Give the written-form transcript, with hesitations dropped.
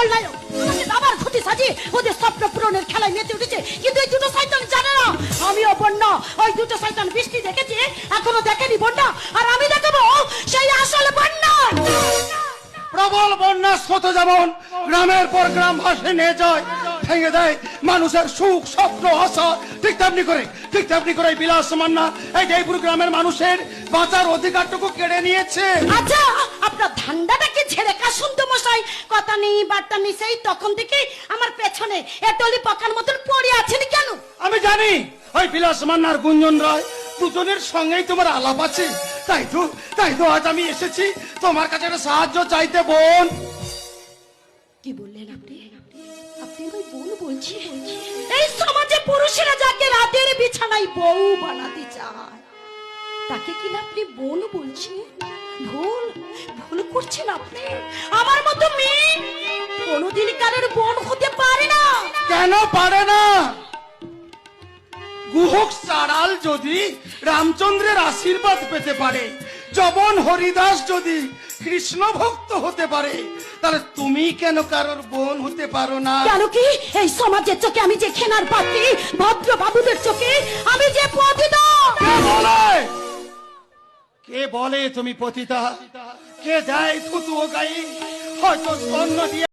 খলনায়ক আমাদের বাবার ক্ষতি সাজিয়ে ওদের স্বপ্ন পূরণের খেলায় মেতে উঠেছে। কিন্তু এই দুটো শয়তান জানে না আমিও বন্যা। ওই দুটো শয়তান বৃষ্টি দেখেছে, এখনো দেখেনি বন্যা, আর আমি দেখাবো সেই আসল বন্যা। প্রবল বন্যার স্রোত যেমন গ্রামের পর গ্রাম ভাসে নিয়ে যায়, ভেঙে দেয় মানুষের সুখ স্বপ্ন আশা, ঠিক তেমনি করে বিলাস মান্না এই জয়পুর গ্রামের মানুষের বাঁচার অধিকারটুকু কেড়ে নিয়েছে। আচ্ছা, আপনার ধান্দাটাকে ছেড়ে কাশুন তো মশাই। কথা নেই বার্তা নেই, সেই তখন থেকে আমার পেছনে এটলি পাকার মতন পড়ে আছেন কেন? আমি জানি ওই বিলাস মান্নার গুঞ্জন রায় দুজনের সঙ্গেই তোমার আলাপ আছে। তাই তো আজ আমি এসেছি তোমার কাছে একটা সাহায্য চাইতে। বোন, কি বললেন আপনি? আপনি ওই বোন বলছেন? এই সমাজে পুরুষেরা যাকে রাতের বিছানায় বউ বানাতে চায় তাকে কিনা আপনি বোন বলছেন? ভুল করছেন আপনি। আমার মতো মেয়ে কোনোদিন কারোর বোন হতে পারে না। কেন পারে না? গুহক চাড়াল যদি রামচন্দ্রের আশীর্বাদ পেতে পারে, জবন হরিদাস যদি কৃষ্ণ ভক্ত হতে পারে, তাহলে তুমি কেন কারোর বোন হতে পারো না? কেন কি এই সমাজের চোখে আমি যে খেনার পাত্রী, ভদ্র বাবুদের চোখে আমি যে পতিতা? কে বলে তুমি পতিতা? কে যায় থুতু ও গায়ে? হয়তো স্তন্য দিয়ে